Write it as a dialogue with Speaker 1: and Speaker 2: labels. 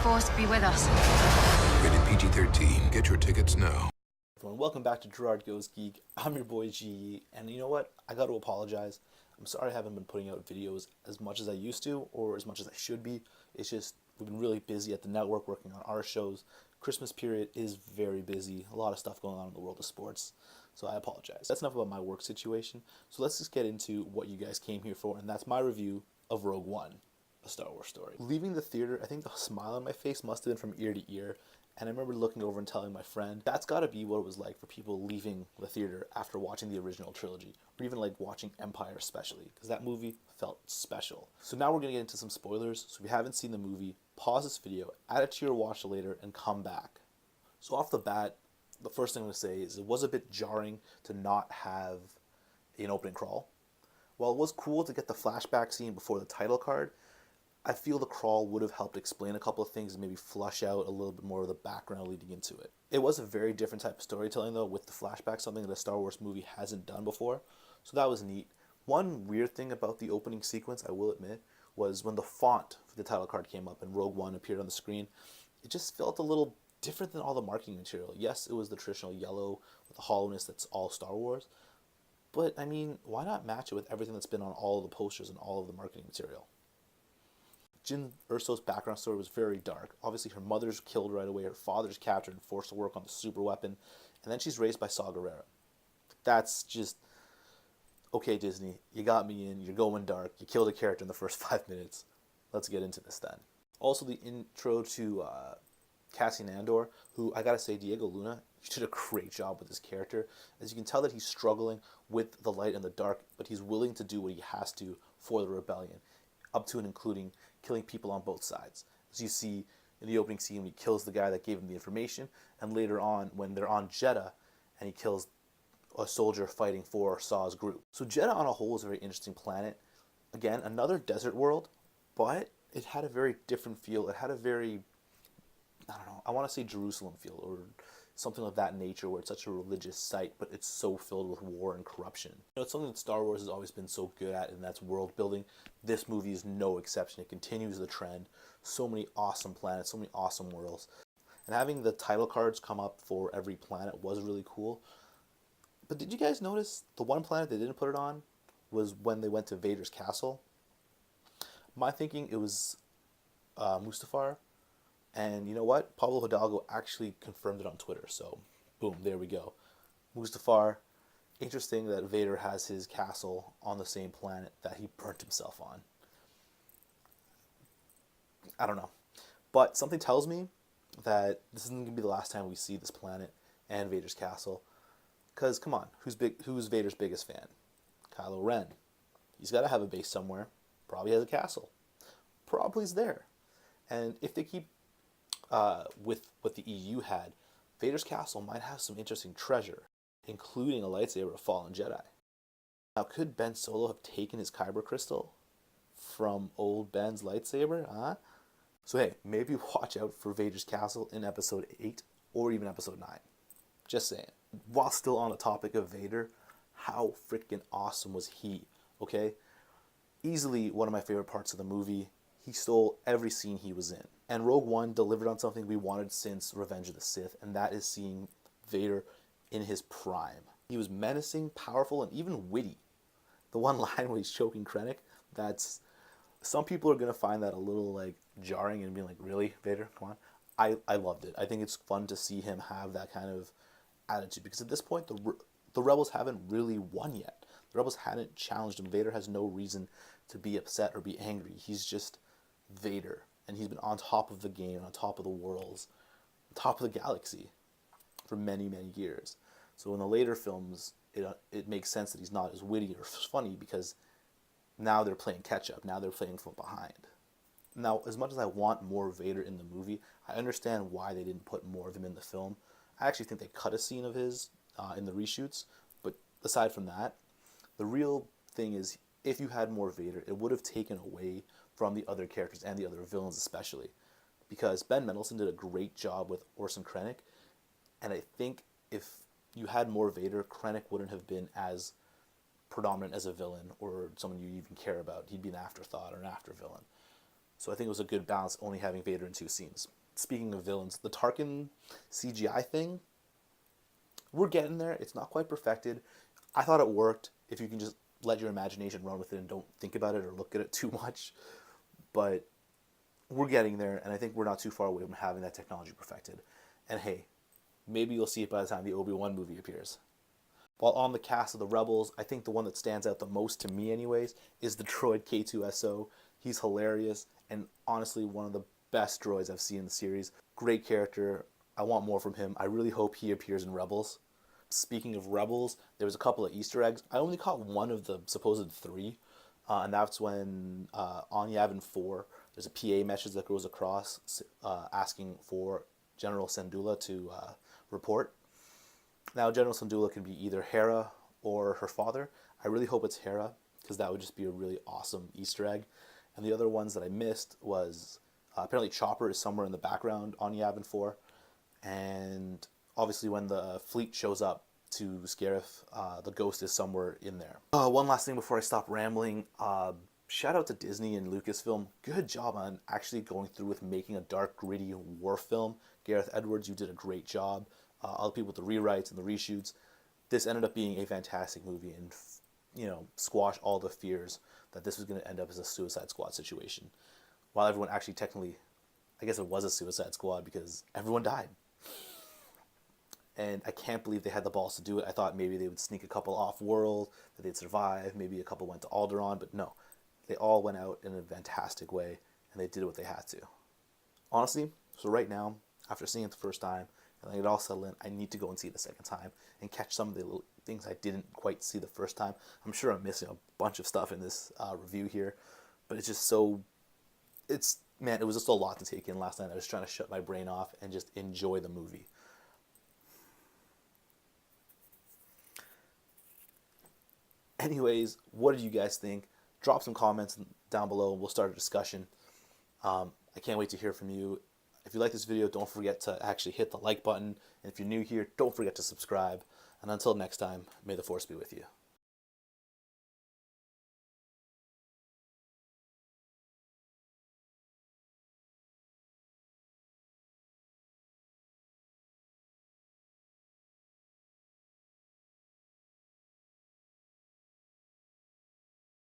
Speaker 1: Force be with us.
Speaker 2: Rated PG-13. Get your tickets now.
Speaker 3: Everyone, welcome back to Gerard Goes Geek. I'm your boy GeeYee, and you know what? I got to apologize. I'm sorry I haven't been putting out videos as much as I used to, or as much as I should be. It's just we've been really busy at the network working on our shows. Christmas period is very busy. A lot of stuff going on in the world of sports, so I apologize. That's enough about my work situation. So let's just get into what you guys came here for, and that's my review of Rogue One, a Star Wars story. Leaving the theater, I think the smile on my face must have been from ear to ear. And I remember looking over and telling my friend, that's got to be what it was like for people leaving the theater after watching the original trilogy, or even like watching Empire especially, because that movie felt special. So now we're going to get into some spoilers. So if you haven't seen the movie, pause this video, add it to your watch later, and come back. So off the bat, the first thing I'm going to say is it was a bit jarring to not have an opening crawl. While it was cool to get the flashback scene before the title card, I feel the crawl would have helped explain a couple of things and maybe flush out a little bit more of the background leading into it. It was a very different type of storytelling though, with the flashback, something that a Star Wars movie hasn't done before. So that was neat. One weird thing about the opening sequence, I will admit, was when the font for the title card came up and Rogue One appeared on the screen, it just felt a little different than all the marketing material. Yes, it was the traditional yellow with the hollowness that's all Star Wars, but I mean, why not match it with everything that's been on all of the posters and all of the marketing material? Jyn Erso's background story was very dark. Obviously, her mother's killed right away, her father's captured and forced to work on the super weapon, and then she's raised by Saw Gerrera. That's just, okay, Disney, you got me in, you're going dark, you killed a character in the first 5 minutes. Let's get into this then. Also, the intro to Cassian Andor, who, I gotta say, Diego Luna, he did a great job with his character. As you can tell that he's struggling with the light and the dark, but he's willing to do what he has to for the rebellion, up to and including killing people on both sides. As you see in the opening scene when he kills the guy that gave him the information, and later on when they're on Jedha and he kills a soldier fighting for Saw's group. So Jedha on a whole is a very interesting planet. Again, another desert world, but it had a very different feel. It had a very, I don't know, I want to say Jerusalem feel, or something of that nature, where it's such a religious site, but it's so filled with war and corruption. You know, it's something that Star Wars has always been so good at, and that's world building. This movie is no exception. It continues the trend. So many awesome planets, so many awesome worlds. And having the title cards come up for every planet was really cool. But did you guys notice the one planet they didn't put it on was when they went to Vader's castle? My thinking, it was Mustafar. And you know what? Pablo Hidalgo actually confirmed it on Twitter. So, boom, there we go. Mustafar. Interesting that Vader has his castle on the same planet that he burnt himself on. I don't know. But something tells me that this isn't going to be the last time we see this planet and Vader's castle. Because, come on, who's Vader's biggest fan? Kylo Ren. He's got to have a base somewhere. Probably has a castle. Probably's there. And if they keep with what the EU had, Vader's castle might have some interesting treasure, including a lightsaber of fallen Jedi. Now, could Ben Solo have taken his Kyber crystal from old Ben's lightsaber? Huh? So hey, maybe watch out for Vader's castle in episode 8 or even episode 9. Just saying. While still on the topic of Vader, how freaking awesome was he? Okay? Easily one of my favorite parts of the movie. He stole every scene he was in. And Rogue One delivered on something we wanted since Revenge of the Sith, and that is seeing Vader in his prime. He was menacing, powerful, and even witty. The one line where he's choking Krennic, that's... Some people are going to find that a little like jarring and being like, really, Vader? Come on. I loved it. I think it's fun to see him have that kind of attitude, because at this point, the Rebels haven't really won yet. The Rebels hadn't challenged him. Vader has no reason to be upset or be angry. He's just Vader, and he's been on top of the game, on top of the worlds, on top of the galaxy for many, many years. So in the later films, it makes sense that he's not as witty or funny, because now they're playing catch up. Now they're playing from behind. Now, as much as I want more Vader in the movie, I understand why they didn't put more of him in the film. I actually think they cut a scene of his in the reshoots, but aside from that, the real thing is, if you had more Vader, it would have taken away from the other characters and the other villains especially, because Ben Mendelsohn did a great job with Orson Krennic, and I think if you had more Vader, Krennic wouldn't have been as predominant as a villain or someone you even care about. He'd be an afterthought or an after villain. So I think it was a good balance only having Vader in 2 scenes. Speaking of villains, the Tarkin CGI thing, we're getting there. It's not quite perfected. I thought it worked if you can just let your imagination run with it and don't think about it or look at it too much. But we're getting there, and I think we're not too far away from having that technology perfected. And hey, maybe you'll see it by the time the Obi-Wan movie appears. While on the cast of the Rebels, I think the one that stands out the most to me anyways is the droid K2SO. He's hilarious and honestly one of the best droids I've seen in the series. Great character. I want more from him. I really hope he appears in Rebels. Speaking of Rebels, there was a couple of Easter eggs. I only caught one of the supposed 3, and that's when on Yavin 4, there's a PA message that goes across asking for General Syndulla to report. Now, General Syndulla can be either Hera or her father. I really hope it's Hera, because that would just be a really awesome Easter egg. And the other ones that I missed was apparently Chopper is somewhere in the background on Yavin 4. And obviously when the fleet shows up to Scarif, the ghost is somewhere in there. One last thing before I stop rambling. Shout out to Disney and Lucasfilm. Good job on actually going through with making a dark, gritty war film. Gareth Edwards, you did a great job. Other people with the rewrites and the reshoots. This ended up being a fantastic movie and, squash all the fears that this was going to end up as a Suicide Squad situation. While everyone actually technically, I guess it was a Suicide Squad because everyone died. And I can't believe they had the balls to do it. I thought maybe they would sneak a couple off-world, that they'd survive. Maybe a couple went to Alderaan, but no. They all went out in a fantastic way, and they did what they had to. Honestly, so right now, after seeing it the first time, and letting it all settle in, I need to go and see it a second time and catch some of the little things I didn't quite see the first time. I'm sure I'm missing a bunch of stuff in this review here, but it's just so... it was just a lot to take in last night. I was trying to shut my brain off and just enjoy the movie. Anyways, what did you guys think? Drop some comments down below and we'll start a discussion. I can't wait to hear from you. If you like this video, don't forget to actually hit the like button. And if you're new here, don't forget to subscribe. And until next time, may the Force be with you.